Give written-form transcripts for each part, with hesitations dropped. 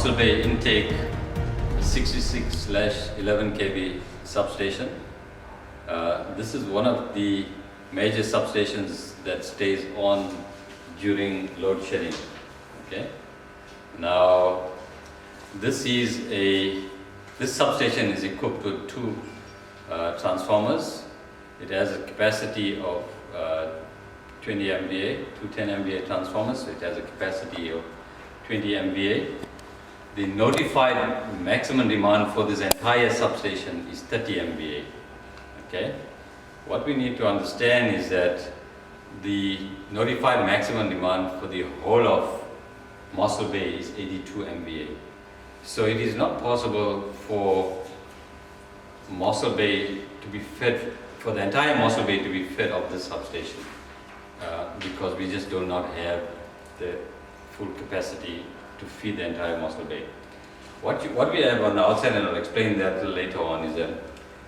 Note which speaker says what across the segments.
Speaker 1: Mossel Bay intake 66/11 kV substation. This is one of the major substations that stays on during load shedding. Okay. Now, this substation is equipped with two transformers. It has a capacity of 20 MVA, two 10 MVA transformers. So it has a capacity of 20 MVA. The notified maximum demand for this entire substation is 30 MVA. Okay. What we need to understand is that the notified maximum demand for the whole of Mossel Bay is 82 MVA. So it is not possible for Mossel Bay to be fed, for the entire Mossel Bay to be fed off this substation, because we just do not have the full capacity to feed the entire Mossel Bay. What we have on the outside, and I'll explain that a little later on, is that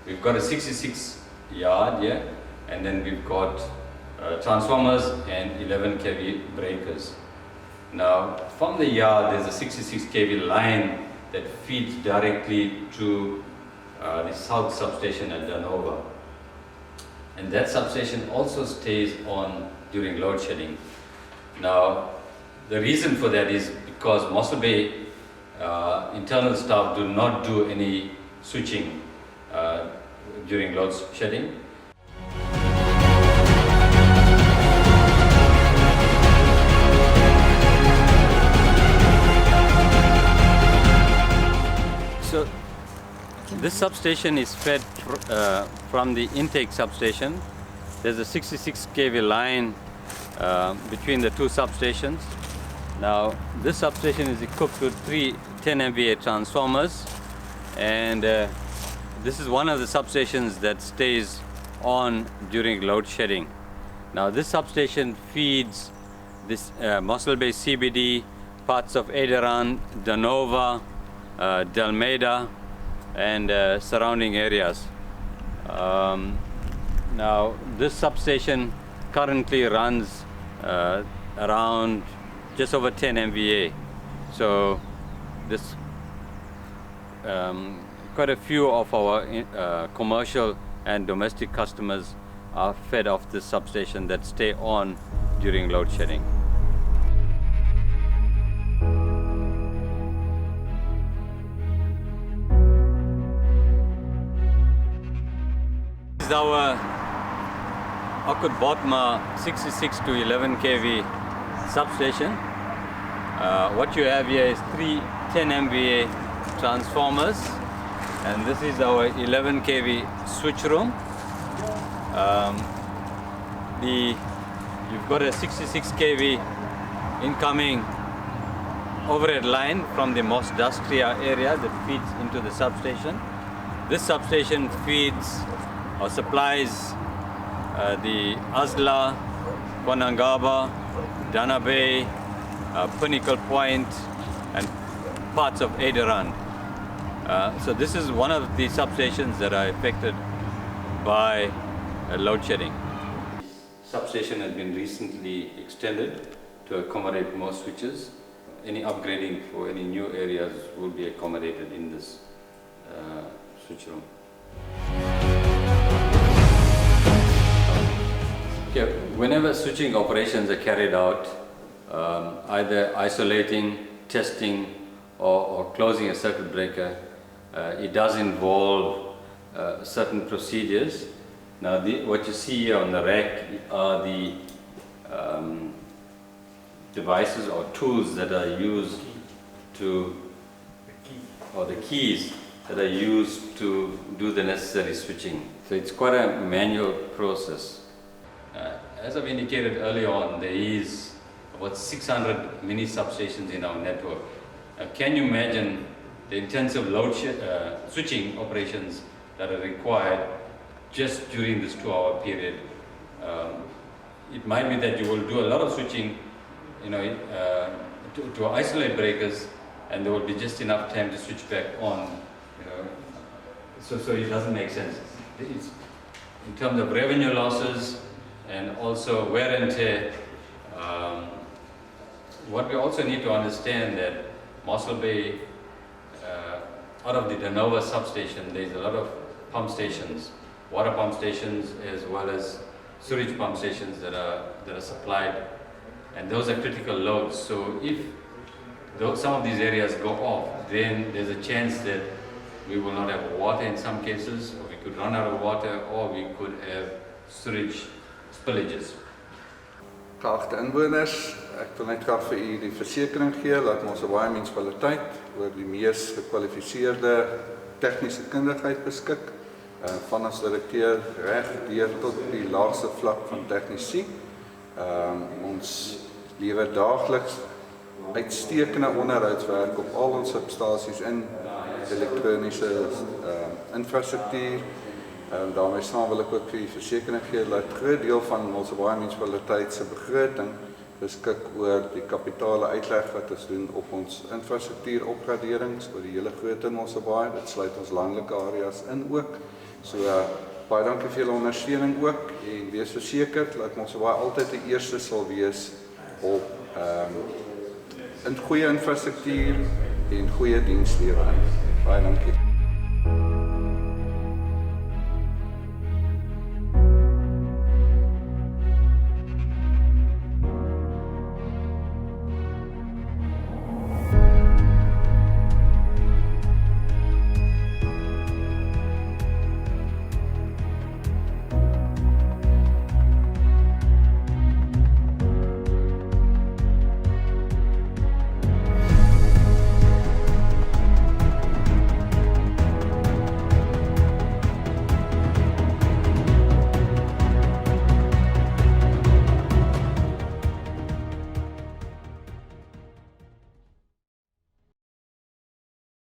Speaker 1: we've got a 66 yard here, and then we've got transformers and 11 kV breakers. Now, from the yard, there's a 66 kV line that feeds directly to the south substation at Danova. And that substation also stays on during load shedding. Now, the reason for that is because Mossel Bay internal staff do not do any switching during load shedding. So this substation is fed from the intake substation. There's a 66 kV line between the two substations. Now, this substation is equipped with three 10 MVA transformers, and this is one of the substations that stays on during load shedding. Now, this substation feeds this Mossel Bay CBD, parts of Ederan, Danova, Delmeda, and surrounding areas. Now, this substation currently runs around just over 10 MVA. So this quite a few of our commercial and domestic customers are fed off this substation that stay on during load shedding. This is our Okut-Botma 66 to 11 kV substation. What you have here is three 10 MVA transformers, and this is our 11 kV switch room. You've got a 66 kV incoming overhead line from the Mosdastria area that feeds into the substation. This substation feeds or supplies the Azla, Kwanangaba, Dana Bay, Pinnacle Point, and parts of Ederan. So this is one of the substations that are affected by load shedding. Substation has been recently extended to accommodate more switches. Any upgrading for any new areas will be accommodated in this switch room. Okay, whenever switching operations are carried out, either isolating, testing, or closing a circuit breaker, it does involve certain procedures. Now, what you see here on the rack are the devices or tools that are used to, or the keys that are used to do the necessary switching. So it's quite a manual process. As I've indicated earlier on, there is about 600 mini substations in our network. Can you imagine the intensive load switching operations that are required just during this 2-hour period? It might be that you will do a lot of switching, to isolate breakers, and there will be just enough time to switch back on. So it doesn't make sense. It's, in terms of revenue losses and also wear and tear, what we also need to understand that Mossel Bay, out of the De Novo substation, there's a lot of pump stations, water pump stations as well as sewage pump stations that are supplied, and those are critical loads. So if some of these areas go off, then there's a chance that we will not have water in some cases, or we could run out of water, or we could have sewage spillages.
Speaker 2: Geagte inwoners, ek wil net graag vir u die versekering gee dat Mosselbaai-munisipaliteit oor die mees gekwalifiseerde tegniese kundigheid beskik, van ons direkteur reg deur tot die laagste vlak van tegnisie. Ons lewer daagliks uitstekende onderhoudswerk op al ons substasies in elektroniese infrastruktuur. Daarmee saam wil ek ook vir die versekering gee dat 'n groot deel van Mosselbaai-munisipaliteit se begroting beskik oor die kapitale uitleg wat ons doen op ons infrastruktuuropgraderings oor die hele groter Mosselbaai. Dit sluit ons landelike areas in ook. So baie dankie vir julle ondersteuning ook en wees versekerd dat Mosselbaai altyd die eerste sal wees op in goeie infrastruktuur en goeie dienslewering. Baie dankie.